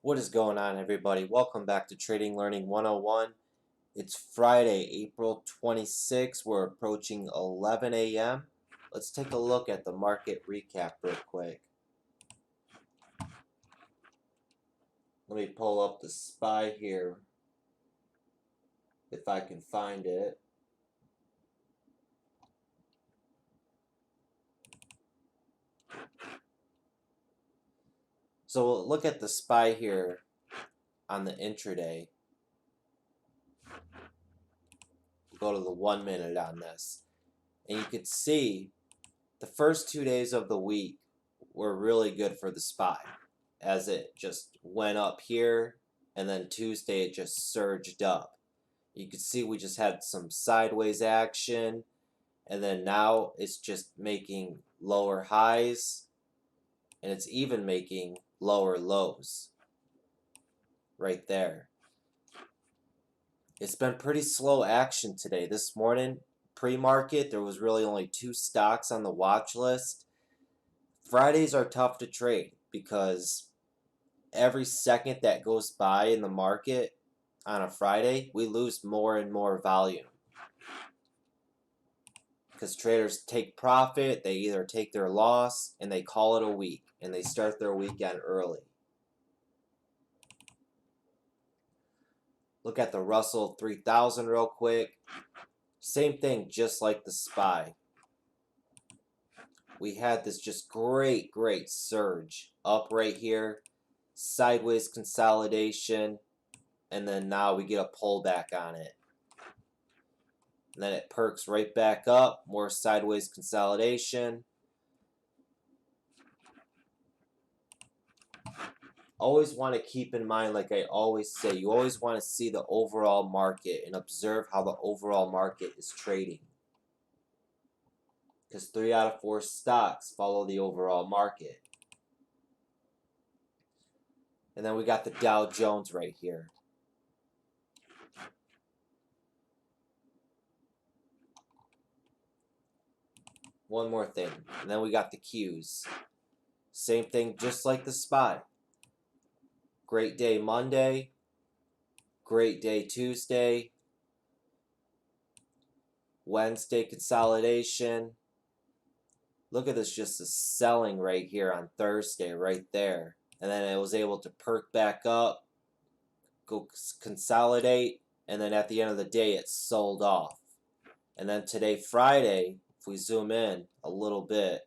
What is going on, everybody? Welcome back to Trading Learning 101. It's Friday, April 26th. We're approaching 11 a.m. Let's take a look at the market recap real quick. Let me pull up the SPY here if I can find it. So we'll look at the SPY here on the intraday. We'll go to the 1 minute on this. And you can see the first 2 days of the week were really good for the SPY, as it just went up here, and then Tuesday it just surged up. You can see we just had some sideways action, and then now it's just making lower highs, and it's even making lower lows right there. It's been pretty slow action today. This morning, pre-market, there was really only 2 stocks on the watch list. Fridays are tough to trade because every second that goes by in the market on a Friday, we lose more and more volume. Because traders take profit, they either take their loss, and they call it a week, and they start their weekend early. Look at the Russell 3000 real quick. Same thing, just like the SPY. We had this just great surge up right here, sideways consolidation, and then now we get a pullback on it. And then it perks right back up, more sideways consolidation. Always want to keep in mind, like I always say, you always want to see the overall market and observe how the overall market is trading. Because 3 out of 4 stocks follow the overall market. And then we got the Dow Jones right here. One more thing. And then we got the Qs. Same thing, just like the SPY. Great day Monday. Great day Tuesday. Wednesday consolidation. Look at this, just the selling right here on Thursday, right there. And then it was able to perk back up, go consolidate, and then at the end of the day it sold off. And then today, Friday, if we zoom in a little bit,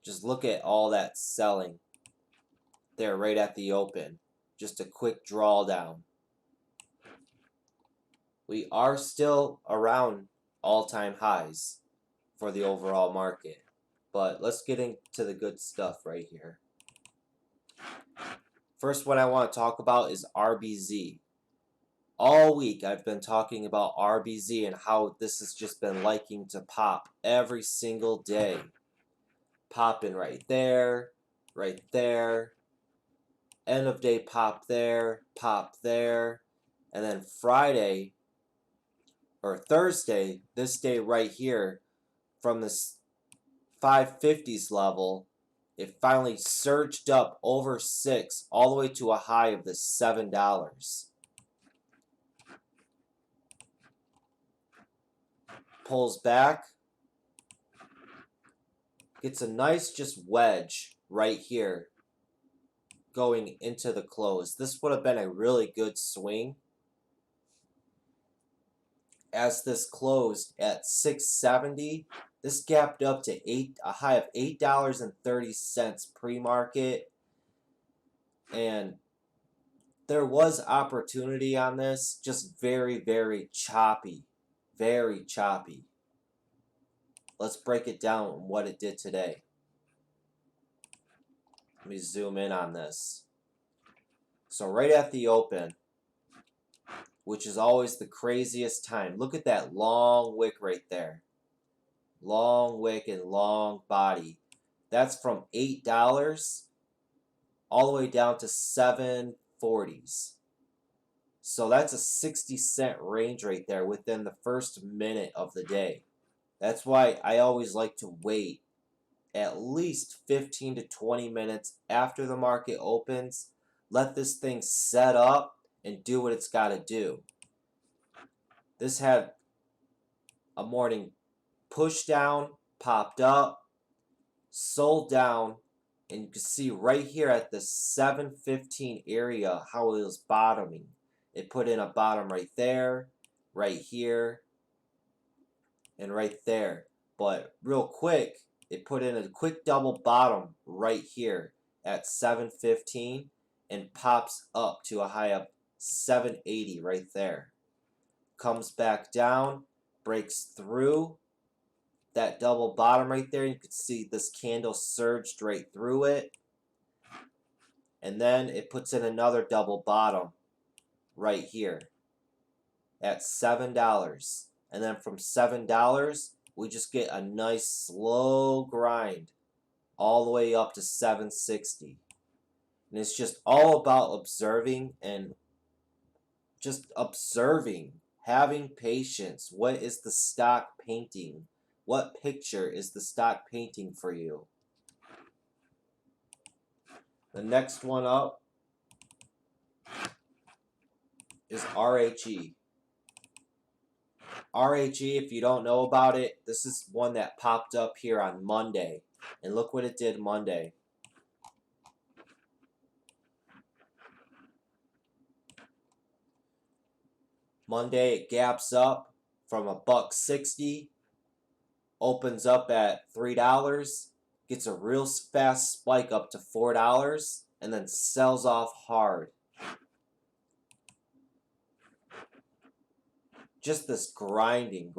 just look at all that selling there right at the open. Just a quick drawdown. We are still around all-time highs for the overall market. But let's get into the good stuff right here. First one I want to talk about is RBZ. All week I've been talking about RBZ and how this has just been liking to pop every single day. Popping right there, end of day pop there, and then Friday or Thursday, this day right here, from this 550s level, it finally surged up over 6 all the way to a high of the $7. Pulls back, gets a nice just wedge right here going into the close. This would have been a really good swing, as this closed at 670. This gapped up to a high of $8.30 pre-market, and there was opportunity on this, just very choppy, very choppy. Let's break it down on what it did today. Let me zoom in on this. So right at the open, which is always the craziest time, look at that long wick right there. Long wick and long body. That's from $8 all the way down to 740s. So that's a 60-cent range right there within the first minute of the day. That's why I always like to wait at least 15 to 20 minutes after the market opens. Let this thing set up and do what it's got to do. This had a morning push down, popped up, sold down, and you can see right here at the 715 area how it was bottoming. It put in a bottom right there, right here, and right there. But real quick, it put in a quick double bottom right here at 715 and pops up to a high of 780 right there. Comes back down, breaks through that double bottom right there. You can see this candle surged right through it. And then it puts in another double bottom right here at $7. And then from $7, we just get a nice slow grind all the way up to 760. And it's just all about observing and just observing, having patience. What is the stock painting? What picture is the stock painting for you? The next one up is RHE. RHE, if you don't know about it, this is one that popped up here on Monday. And look what it did Monday. Monday it gaps up from $1.60, opens up at $3, gets a real fast spike up to $4, and then sells off hard. Just this grinding.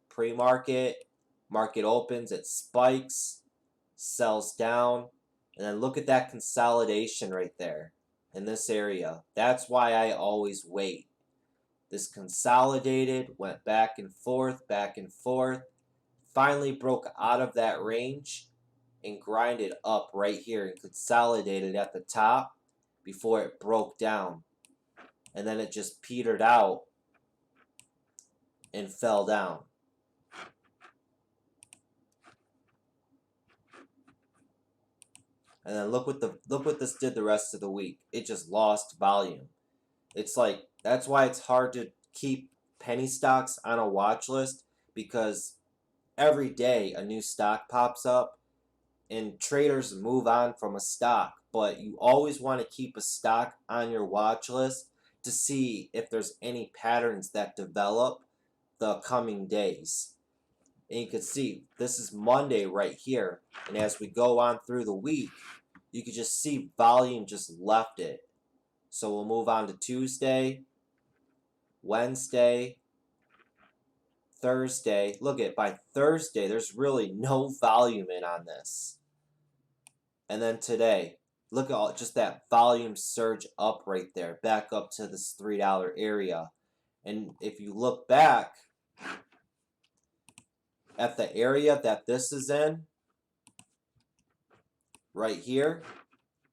Pre-market, market opens, it spikes, sells down, and then look at that consolidation right there in this area. That's why I always wait. This consolidated, went back and forth, finally broke out of that range and grinded up right here and consolidated at the top before it broke down. And then it just petered out and fell down. And then look what this did the rest of the week. It just lost volume. It's like, that's why it's hard to keep penny stocks on a watch list, because every day a new stock pops up and traders move on from a stock. But you always want to keep a stock on your watch list to see if there's any patterns that develop the coming days. And you can see this is Monday right here, and as we go on through the week, you can just see volume just left it. So we'll move on to Tuesday, Wednesday, Thursday. Look at, by Thursday there's really no volume in on this. And then today, look at all, just that volume surge up right there, back up to this $3 area. And if you look back at the area that this is in, right here,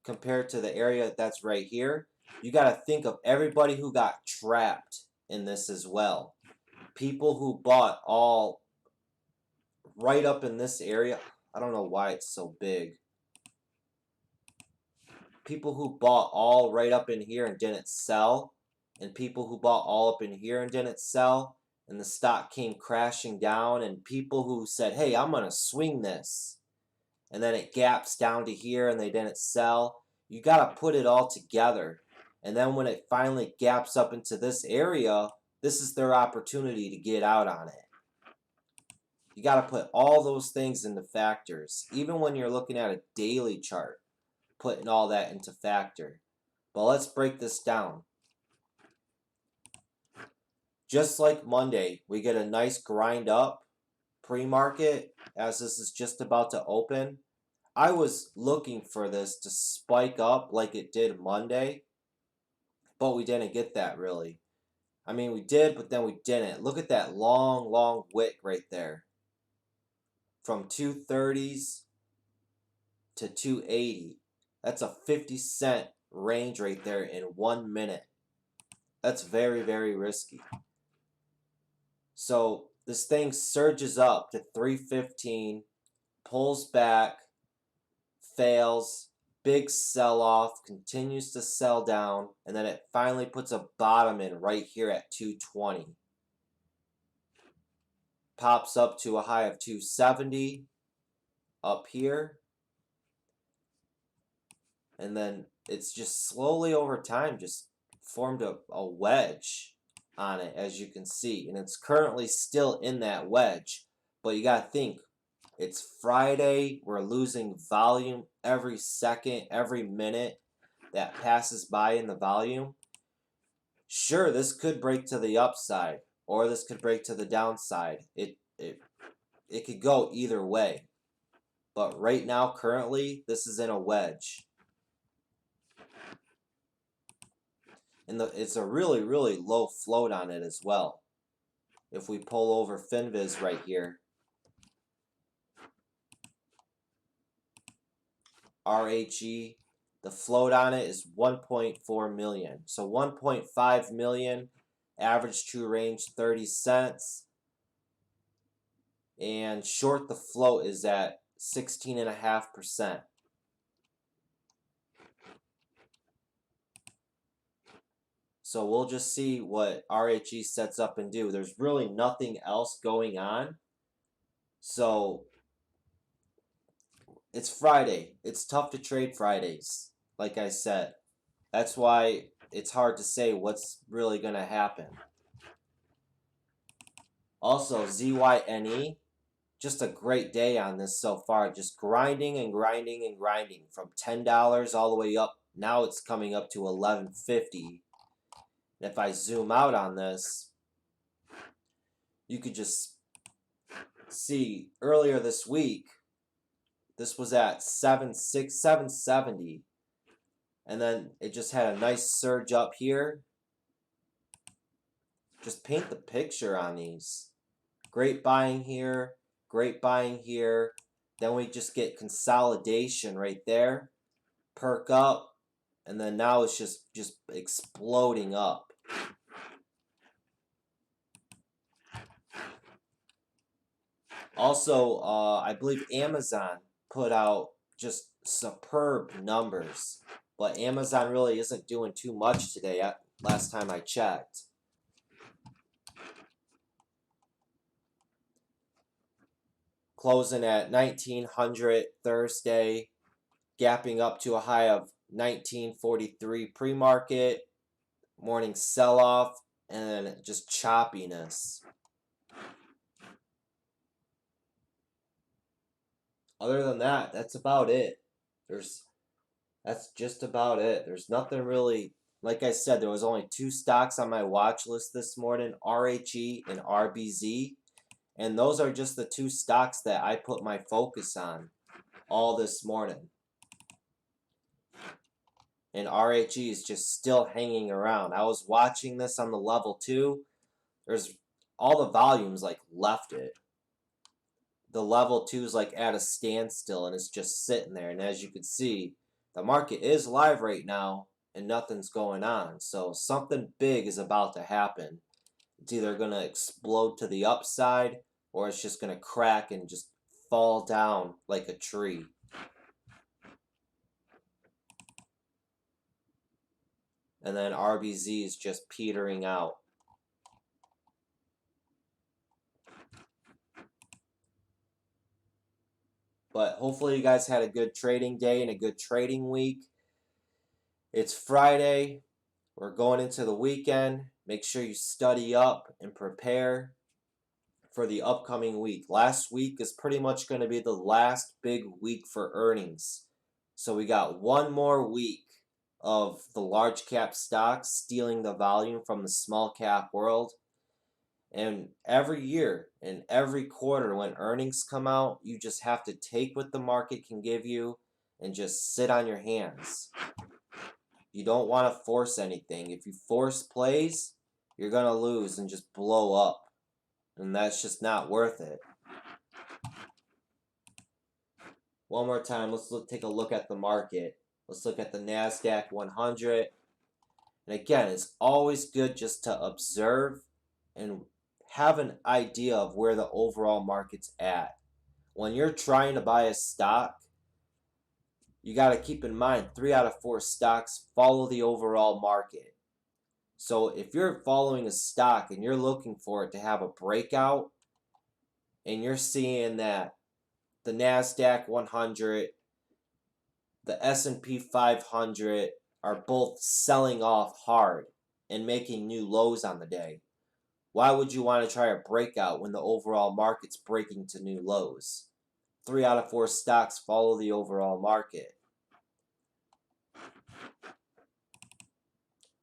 compared to the area that's right here, you got to think of everybody who got trapped in this as well. People who bought all right up in this area. I don't know why it's so big. People who bought all right up in here and didn't sell, and people who bought all up in here and didn't sell, and the stock came crashing down, and people who said, hey, I'm going to swing this, and then it gaps down to here and they didn't sell. You got to put it all together. And then when it finally gaps up into this area, this is their opportunity to get out on it. You got to put all those things into factors. Even when you're looking at a daily chart, putting all that into factor. But let's break this down. Just like Monday, we get a nice grind up pre-market as this is just about to open. I was looking for this to spike up like it did Monday, but we didn't get that really. I mean, we did, but then we didn't. Look at that long wick right there. From 230s to 280. That's a 50-cent range right there in 1 minute. That's very risky. So this thing surges up to 315, pulls back, fails, big sell-off, continues to sell down, and then it finally puts a bottom in right here at 220. Pops up to a high of 270 up here. And then it's just slowly over time just formed a wedge on it, as you can see. And it's currently still in that wedge. But you got to think, it's Friday. We're losing volume every second, every minute that passes by in the volume. Sure, this could break to the upside, or this could break to the downside. It could go either way. But right now, currently, this is in a wedge. And it's a really, really low float on it as well. If we pull over FinViz right here, RHE, the float on it is 1.4 million. So 1.5 million, average true range 30 cents. And short the float is at 16.5%. So we'll just see what RHE sets up and do. There's really nothing else going on. So it's Friday. It's tough to trade Fridays, like I said. That's why it's hard to say what's really going to happen. Also, ZYNE, just a great day on this so far. Just grinding and grinding and grinding from $10 all the way up. Now it's coming up to $11.50. And if I zoom out on this, you could just see earlier this week, this was at 770, and then it just had a nice surge up here. Just paint the picture on these. Great buying here, great buying here. Then we just get consolidation right there, perk up, and then now it's just exploding up. Also, I believe Amazon put out just superb numbers, but Amazon really isn't doing too much today, last time I checked. Closing at 1900 Thursday, gapping up to a high of 1943 pre-market, morning sell-off, and then just choppiness. Other than that, that's about it. That's just about it. There's nothing really, like I said, there was only 2 stocks on my watch list this morning, RHE and RBZ. And those are just the 2 stocks that I put my focus on all this morning. And RHE is just still hanging around. I was watching this on the level 2. There's all the volumes like left it. The level 2 is like at a standstill and it's just sitting there. And as you can see, the market is live right now and nothing's going on. So something big is about to happen. It's either going to explode to the upside or it's just going to crack and just fall down like a tree. And then RBZ is just petering out. But hopefully you guys had a good trading day and a good trading week. It's Friday. We're going into the weekend. Make sure you study up and prepare for the upcoming week. Last week is pretty much going to be the last big week for earnings. So we got one more week of the large cap stocks stealing the volume from the small cap world. And every year and every quarter when earnings come out, you just have to take what the market can give you and just sit on your hands. You don't want to force anything. If you force plays, you're going to lose and just blow up. And that's just not worth it. One more time, let's take a look at the market. Let's look at the NASDAQ 100. And again, it's always good just to observe and have an idea of where the overall market's at. when you're trying to buy a stock, you got to keep in mind 3 out of 4 stocks follow the overall market. So if you're following a stock and you're looking for it to have a breakout, and you're seeing that the NASDAQ 100, the S&P 500 are both selling off hard and making new lows on the day, why would you want to try a breakout when the overall market's breaking to new lows? 3 out of 4 stocks follow the overall market.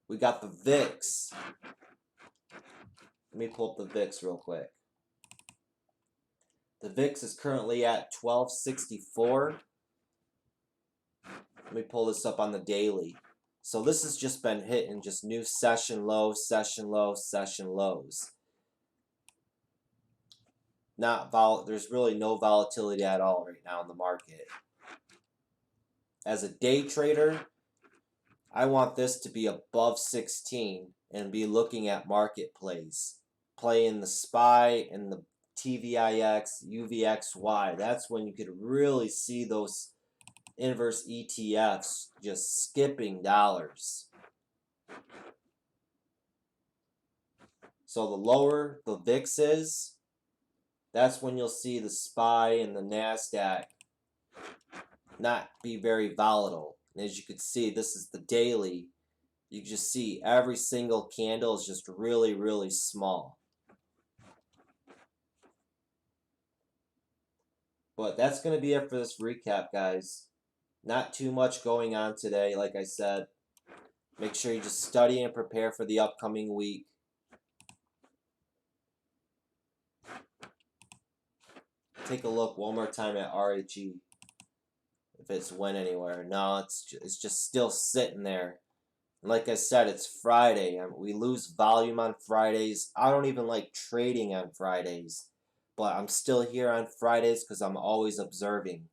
We got the VIX. Let me pull up the VIX real quick. The VIX is currently at 1264. Let me pull this up on the daily. So this has just been hitting just new session lows, session lows, session lows. There's really no volatility at all right now in the market. As a day trader, I want this to be above 16 and be looking at market plays. Playing the SPY and the TVIX, UVXY. That's when you could really see those inverse ETFs just skipping dollars. So the lower the VIX is, that's when you'll see the SPY and the NASDAQ not be very volatile. And as you can see, this is the daily. You just see every single candle is just really, really small. But that's going to be it for this recap, guys. Not too much going on today, like I said. Make sure you just study and prepare for the upcoming week. Take a look one more time at RHE. If it's went anywhere. No, it's just still sitting there. Like I said, it's Friday. We lose volume on Fridays. I don't even like trading on Fridays. But I'm still here on Fridays because I'm always observing.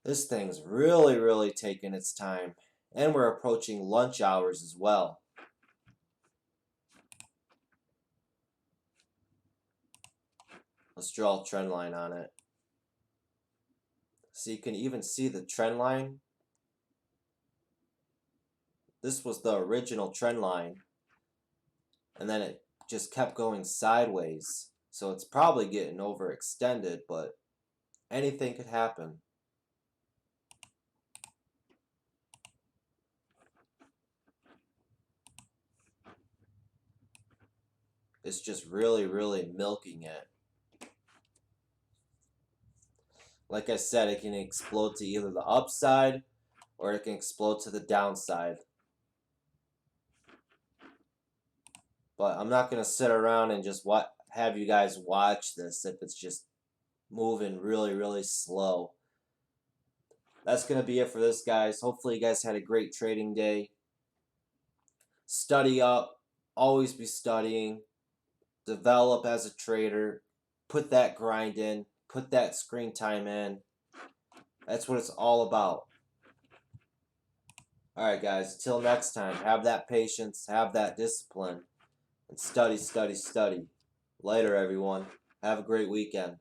This thing's really, really taking its time. And we're approaching lunch hours as well. Let's draw a trend line on it. So you can even see the trend line. This was the original trend line. And then it just kept going sideways. So it's probably getting overextended, but anything could happen. It's just really, really milking it. Like I said, it can explode to either the upside or it can explode to the downside. But I'm not going to sit around and just have you guys watch this if it's just moving really, really slow. That's going to be it for this, guys. Hopefully you guys had a great trading day. Study up. Always be studying. Develop as a trader. Put that grind in. Put that screen time in. That's what it's all about. Alright, guys. Until next time, have that patience. Have that discipline. And study, study, study. Later, everyone. Have a great weekend.